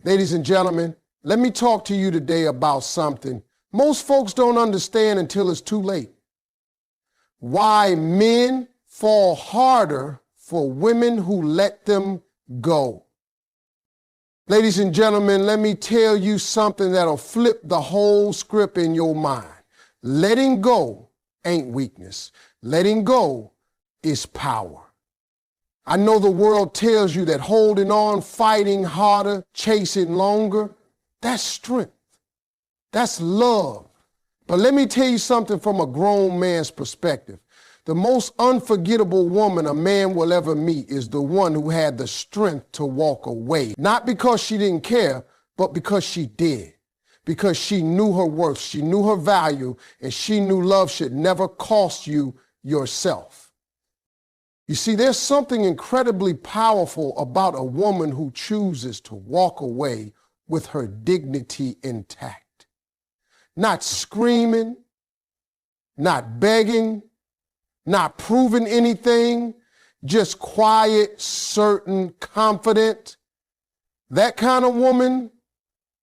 Ladies and gentlemen, let me talk to you today about something most folks don't understand until it's too late. Why men fall harder for women who let them go. Ladies and gentlemen, let me tell you something that'll flip the whole script in your mind. Letting go ain't weakness. Letting go is power. I know the world tells you that holding on, fighting harder, chasing longer, that's strength. That's love. But let me tell you something from a grown man's perspective. The most unforgettable woman a man will ever meet is the one who had the strength to walk away. Not because she didn't care, but because she did. Because she knew her worth, she knew her value, and she knew love should never cost you yourself. You see, there's something incredibly powerful about a woman who chooses to walk away with her dignity intact. Not screaming, not begging, not proving anything, just quiet, certain, confident. That kind of woman,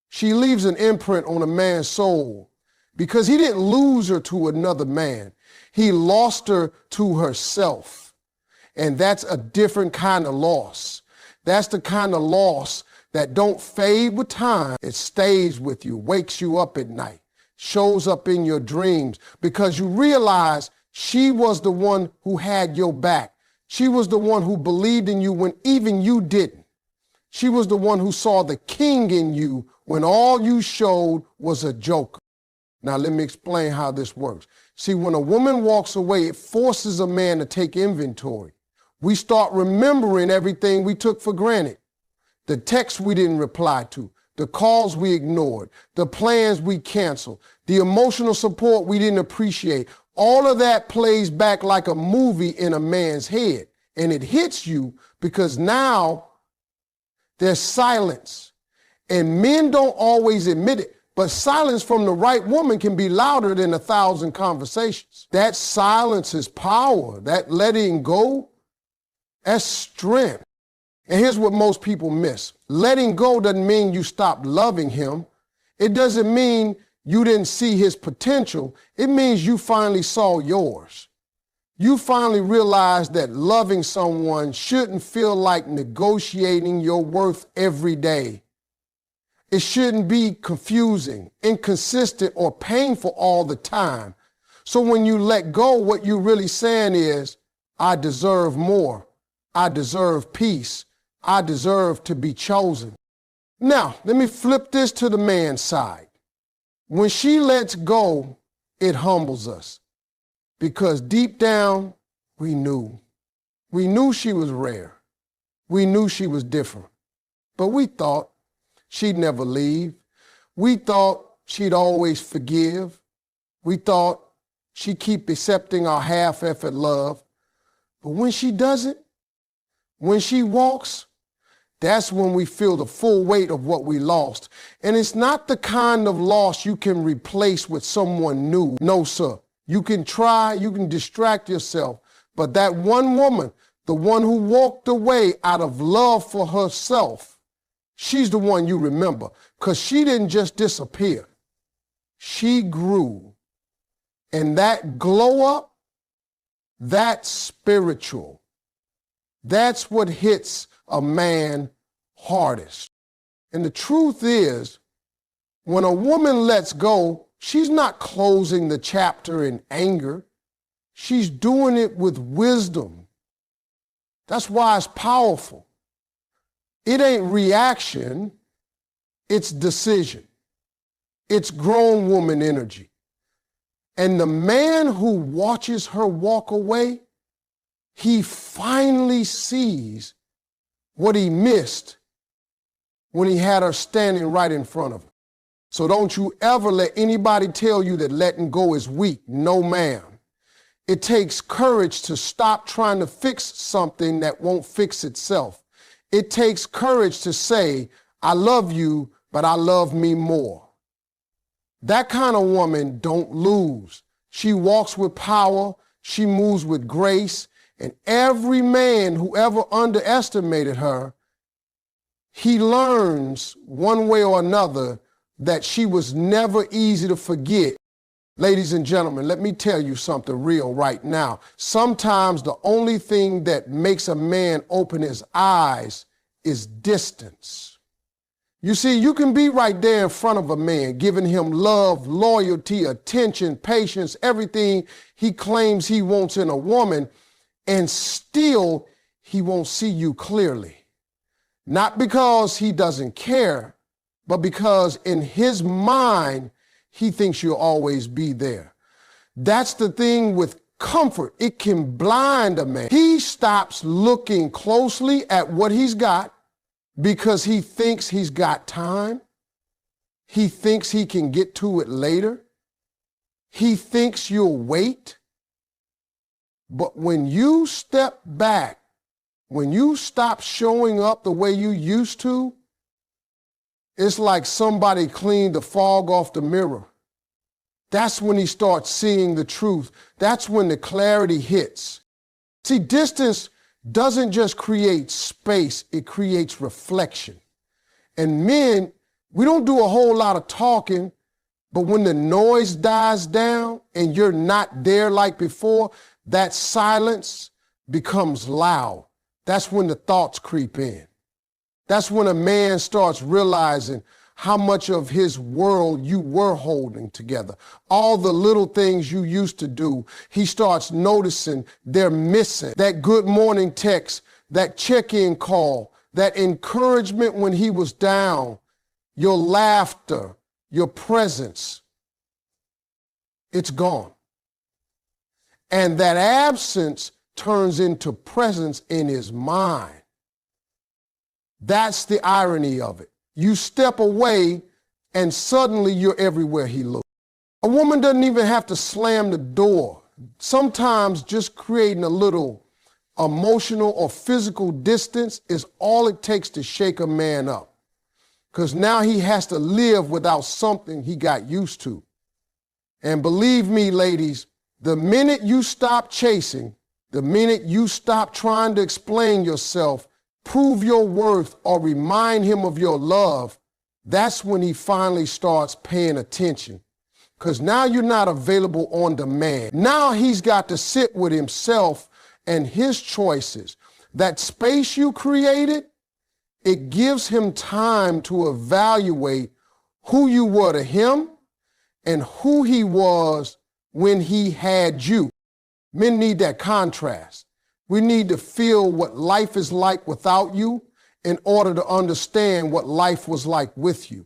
she leaves an imprint on a man's soul because he didn't lose her to another man. He lost her to herself. And that's a different kind of loss. That's the kind of loss that don't fade with time. It stays with you, wakes you up at night, shows up in your dreams because you realize she was the one who had your back. She was the one who believed in you when even you didn't. She was the one who saw the king in you when all you showed was a joker. Now, let me explain how this works. See, when a woman walks away, it forces a man to take inventory. We start remembering everything we took for granted. The texts we didn't reply to, the calls we ignored, the plans we canceled, the emotional support we didn't appreciate. All of that plays back like a movie in a man's head. And it hits you because now there's silence. And men don't always admit it, but silence from the right woman can be louder than 1,000 conversations. That silence is power. That letting go, that's strength. And here's what most people miss. Letting go doesn't mean you stopped loving him. It doesn't mean you didn't see his potential. It means you finally saw yours. You finally realized that loving someone shouldn't feel like negotiating your worth every day. It shouldn't be confusing, inconsistent, or painful all the time. So when you let go, what you're really saying is, I deserve more. I deserve peace. I deserve to be chosen. Now, let me flip this to the man's side. When she lets go, it humbles us because deep down, we knew. We knew she was rare. We knew she was different, but we thought she'd never leave. We thought she'd always forgive. We thought she'd keep accepting our half-effort love. But when she doesn't, when she walks, that's when we feel the full weight of what we lost. And it's not the kind of loss you can replace with someone new. No, sir. You can try, you can distract yourself. But that one woman, the one who walked away out of love for herself, she's the one you remember because she didn't just disappear. She grew. And that glow up, that's spiritual. That's what hits a man hardest. And the truth is, when a woman lets go, she's not closing the chapter in anger. She's doing it with wisdom. That's why it's powerful. It ain't reaction, it's decision. It's grown woman energy. And the man who watches her walk away, he finally sees what he missed when he had her standing right in front of him. So don't you ever let anybody tell you that letting go is weak. No, ma'am. It takes courage to stop trying to fix something that won't fix itself. It takes courage to say, I love you, but I love me more. That kind of woman don't lose. She walks with power. She moves with grace. And every man who ever underestimated her he learns one way or another that she was never easy to forget. Ladies and gentlemen, let me tell you something real right now. Sometimes the only thing that makes a man open his eyes is distance. You see, you can be right there in front of a man, giving him love, loyalty, attention, patience, everything he claims he wants in a woman, and still he won't see you clearly. Not because he doesn't care, but because in his mind, he thinks you'll always be there. That's the thing with comfort. It can blind a man. He stops looking closely at what he's got because he thinks he's got time. He thinks he can get to it later. He thinks you'll wait. But when you step back, when you stop showing up the way you used to, it's like somebody cleaned the fog off the mirror. That's when he starts seeing the truth. That's when the clarity hits. See, distance doesn't just create space, it creates reflection. And men, we don't do a whole lot of talking, but when the noise dies down and you're not there like before, that silence becomes loud. That's when the thoughts creep in. That's when a man starts realizing how much of his world you were holding together. All the little things you used to do, he starts noticing they're missing. That good morning text, that check-in call, that encouragement when he was down, your laughter, your presence, it's gone. And that absence turns into presence in his mind. That's the irony of it. You step away and suddenly you're everywhere he looks. A woman doesn't even have to slam the door. Sometimes just creating a little emotional or physical distance is all it takes to shake a man up. Because now he has to live without something he got used to. And believe me, ladies, the minute you stop chasing, the minute you stop trying to explain yourself, prove your worth, or remind him of your love, that's when he finally starts paying attention. Because now you're not available on demand. Now he's got to sit with himself and his choices. That space you created, it gives him time to evaluate who you were to him and who he was when he had you. Men need that contrast. We need to feel what life is like without you in order to understand what life was like with you.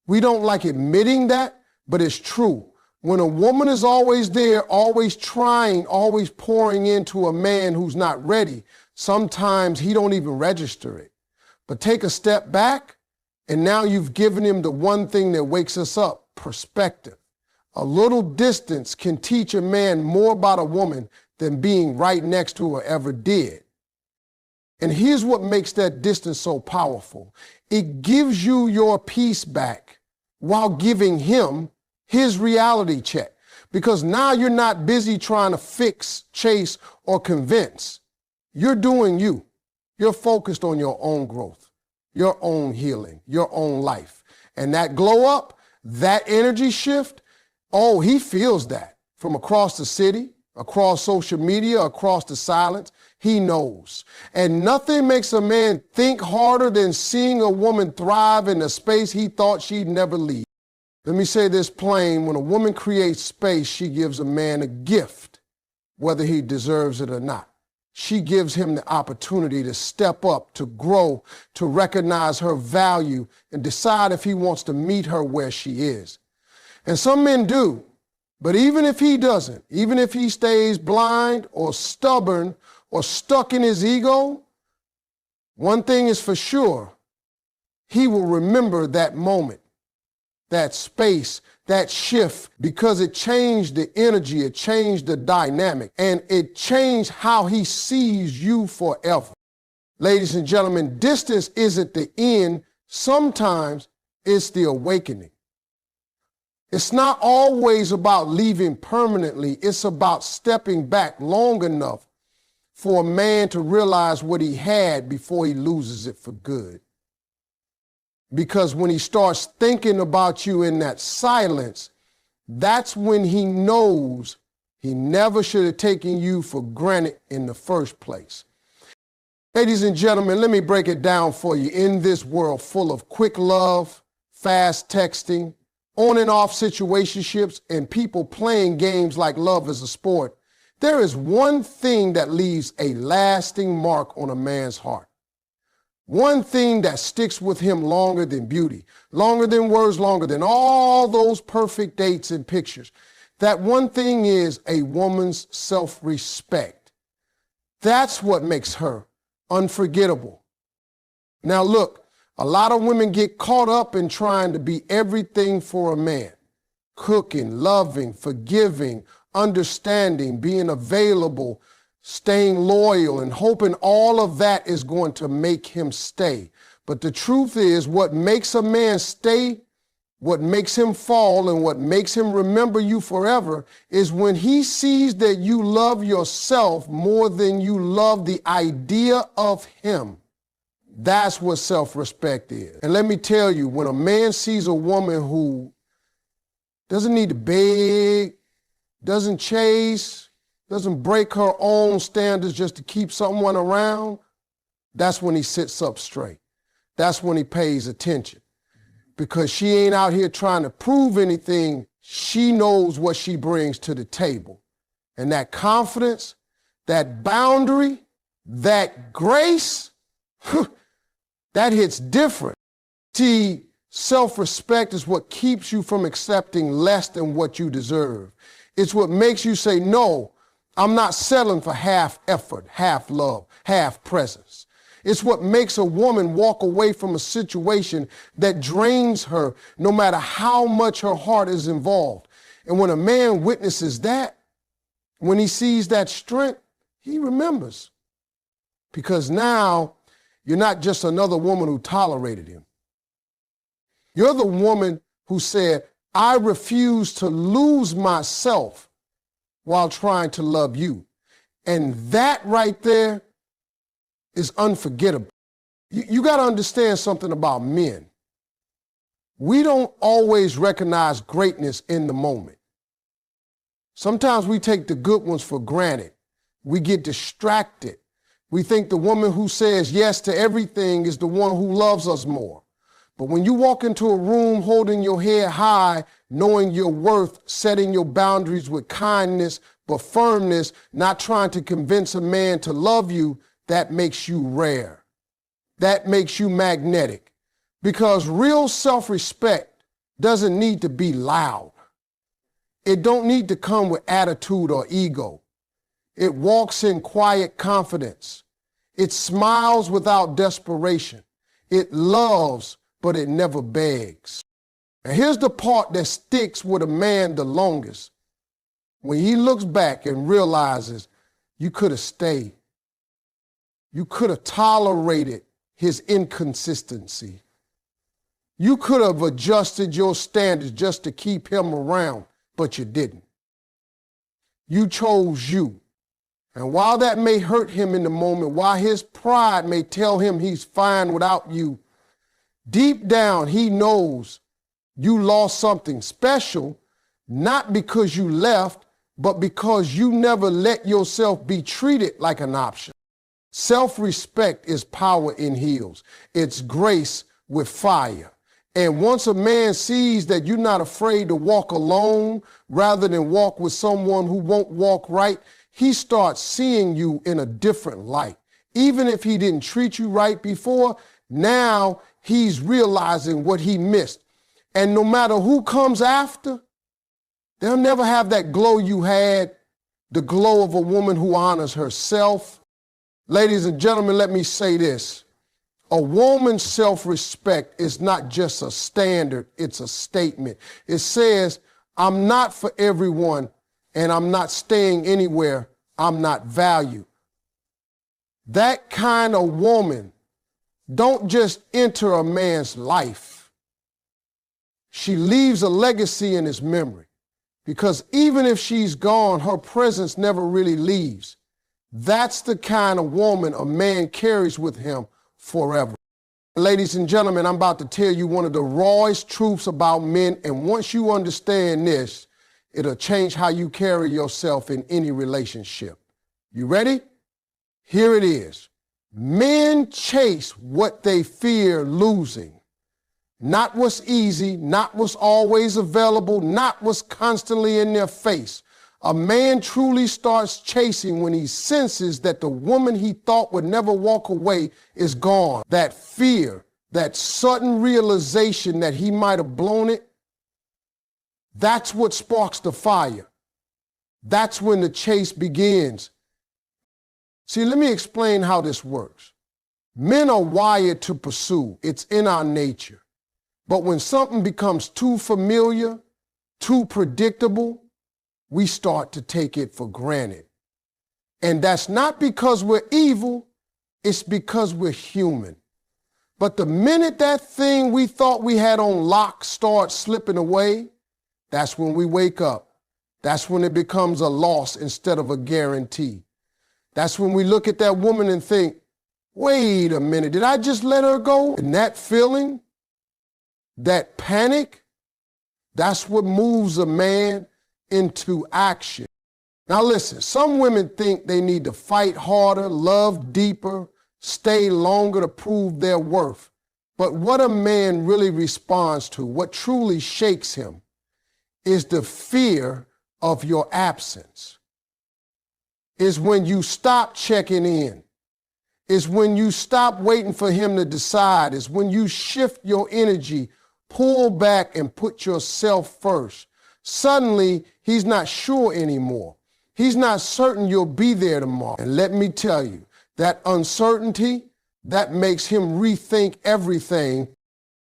We don't like admitting that, but it's true. When a woman is always there, always trying, always pouring into a man who's not ready, sometimes he don't even register it. But take a step back, and now you've given him the one thing that wakes us up, perspective. A little distance can teach a man more about a woman than being right next to her ever did. And here's what makes that distance so powerful. It gives you your peace back while giving him his reality check. Because now you're not busy trying to fix, chase, or convince. You're doing you. You're focused on your own growth, your own healing, your own life. And that glow up, that energy shift, oh, he feels that from across the city, across social media, across the silence. He knows. And nothing makes a man think harder than seeing a woman thrive in a space he thought she'd never leave. Let me say this plain. When a woman creates space, she gives a man a gift, whether he deserves it or not. She gives him the opportunity to step up, to grow, to recognize her value, and decide if he wants to meet her where she is. And some men do. But even if he doesn't, even if he stays blind or stubborn or stuck in his ego, one thing is for sure, he will remember that moment, that space, that shift, because it changed the energy, it changed the dynamic, and it changed how he sees you forever. Ladies and gentlemen, distance isn't the end. Sometimes it's the awakening. It's not always about leaving permanently. It's about stepping back long enough for a man to realize what he had before he loses it for good. Because when he starts thinking about you in that silence, that's when he knows he never should have taken you for granted in the first place. Ladies and gentlemen, let me break it down for you. In this world full of quick love, fast texting, on and off situationships, and people playing games like love is a sport, there is one thing that leaves a lasting mark on a man's heart. One thing that sticks with him longer than beauty, longer than words, longer than all those perfect dates and pictures. That one thing is a woman's self-respect. That's what makes her unforgettable. Now look, a lot of women get caught up in trying to be everything for a man. Cooking, loving, forgiving, understanding, being available, staying loyal, and hoping all of that is going to make him stay. But the truth is, what makes a man stay, what makes him fall, and what makes him remember you forever is when he sees that you love yourself more than you love the idea of him. That's what self-respect is. And let me tell you, when a man sees a woman who doesn't need to beg, doesn't chase, doesn't break her own standards just to keep someone around, that's when he sits up straight. That's when he pays attention. Because she ain't out here trying to prove anything. She knows what she brings to the table. And that confidence, that boundary, that grace, that hits different. See, self-respect is what keeps you from accepting less than what you deserve. It's what makes you say, no, I'm not settling for half effort, half love, half presence. It's what makes a woman walk away from a situation that drains her, no matter how much her heart is involved. And when a man witnesses that, when he sees that strength, he remembers. Because now you're not just another woman who tolerated him. You're the woman who said, I refuse to lose myself while trying to love you. And that right there is unforgettable. You got to understand something about men. We don't always recognize greatness in the moment. Sometimes we take the good ones for granted. We get distracted. We think the woman who says yes to everything is the one who loves us more. But when you walk into a room holding your head high, knowing your worth, setting your boundaries with kindness, but firmness, not trying to convince a man to love you, that makes you rare. That makes you magnetic. Because real self-respect doesn't need to be loud. It don't need to come with attitude or ego. It walks in quiet confidence. It smiles without desperation. It loves, but it never begs. And here's the part that sticks with a man the longest. When he looks back and realizes you could have stayed. You could have tolerated his inconsistency. You could have adjusted your standards just to keep him around, but you didn't. You chose you. And while that may hurt him in the moment, while his pride may tell him he's fine without you, deep down he knows you lost something special, not because you left, but because you never let yourself be treated like an option. Self-respect is power in heels. It's grace with fire. And once a man sees that you're not afraid to walk alone rather than walk with someone who won't walk right, he starts seeing you in a different light. Even if he didn't treat you right before, now he's realizing what he missed. And no matter who comes after, they'll never have that glow you had, the glow of a woman who honors herself. Ladies and gentlemen, let me say this. A woman's self-respect is not just a standard, it's a statement. It says, I'm not for everyone, and I'm not staying anywhere I'm not valued. That kind of woman don't just enter a man's life. She leaves a legacy in his memory. Because even if she's gone, her presence never really leaves. That's the kind of woman a man carries with him forever. Ladies and gentlemen, I'm about to tell you one of the rawest truths about men, and once you understand this, it'll change how you carry yourself in any relationship. You ready? Here it is. Men chase what they fear losing. Not what's easy, not what's always available, not what's constantly in their face. A man truly starts chasing when he senses that the woman he thought would never walk away is gone. That fear, that sudden realization that he might have blown it, that's what sparks the fire. That's when the chase begins. See, let me explain how this works. Men are wired to pursue. It's in our nature. But when something becomes too familiar, too predictable, we start to take it for granted. And that's not because we're evil, it's because we're human. But the minute that thing we thought we had on lock starts slipping away, that's when we wake up. That's when it becomes a loss instead of a guarantee. That's when we look at that woman and think, wait a minute, did I just let her go? And that feeling, that panic, that's what moves a man into action. Now listen, some women think they need to fight harder, love deeper, stay longer to prove their worth. But what a man really responds to, what truly shakes him, is the fear of your absence. Is when you stop checking in. Is when you stop waiting for him to decide. Is when you shift your energy, pull back and put yourself first. Suddenly, he's not sure anymore. He's not certain you'll be there tomorrow. And let me tell you, that uncertainty, that makes him rethink everything.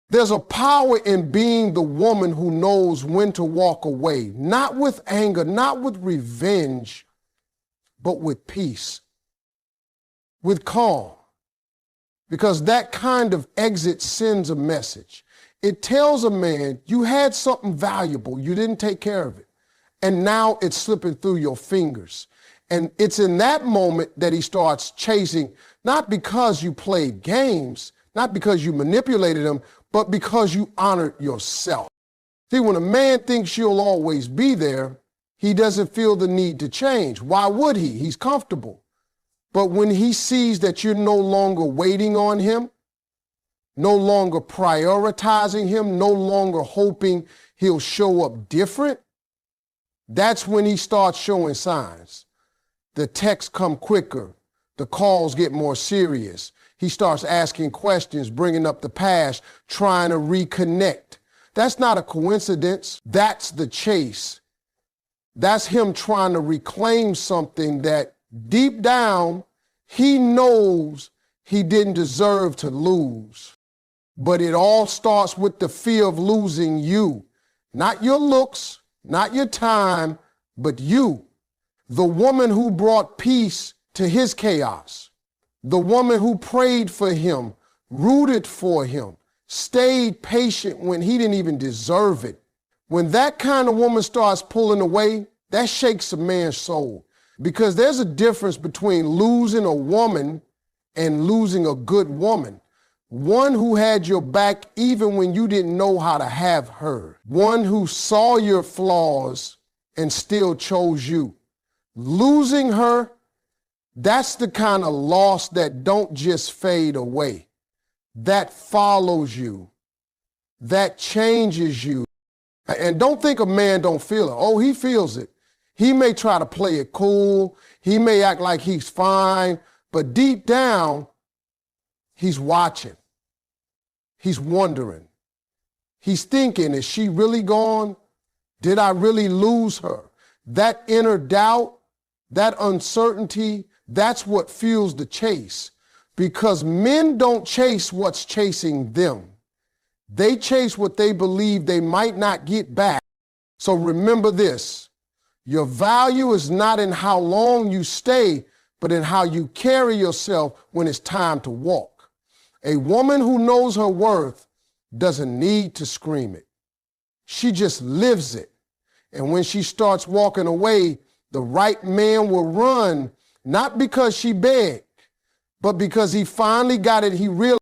There's a power in being the woman who knows when to walk away, not with anger, not with revenge, but with peace, with calm. Because that kind of exit sends a message. It tells a man, you had something valuable, you didn't take care of it, and now it's slipping through your fingers. And it's in that moment that he starts chasing, not because you played games, not because you manipulated him, but because you honored yourself. See, when a man thinks you'll always be there, he doesn't feel the need to change. Why would he? He's comfortable. But when he sees that you're no longer waiting on him, no longer prioritizing him, no longer hoping he'll show up different, that's when he starts showing signs. The texts come quicker. The calls get more serious. He starts asking questions, bringing up the past, trying to reconnect. That's not a coincidence. That's the chase. That's him trying to reclaim something that deep down he knows he didn't deserve to lose. But it all starts with the fear of losing you. Not your looks, not your time, but you. The woman who brought peace to his chaos. The woman who prayed for him, rooted for him, stayed patient when he didn't even deserve it. When that kind of woman starts pulling away, that shakes a man's soul. Because there's a difference between losing a woman and losing a good woman. One who had your back even when you didn't know how to have her. One who saw your flaws and still chose you. Losing her, that's the kind of loss that don't just fade away. That follows you. That changes you. And don't think a man don't feel it. Oh, he feels it. He may try to play it cool. He may act like he's fine. But deep down, he's watching. He's wondering. He's thinking, is she really gone? Did I really lose her? That inner doubt, that uncertainty, that's what fuels the chase. Because men don't chase what's chasing them. They chase what they believe they might not get back. So remember this, your value is not in how long you stay, but in how you carry yourself when it's time to walk. A woman who knows her worth doesn't need to scream it. She just lives it. And when she starts walking away, the right man will run, not because she begged, but because he finally got it. He realized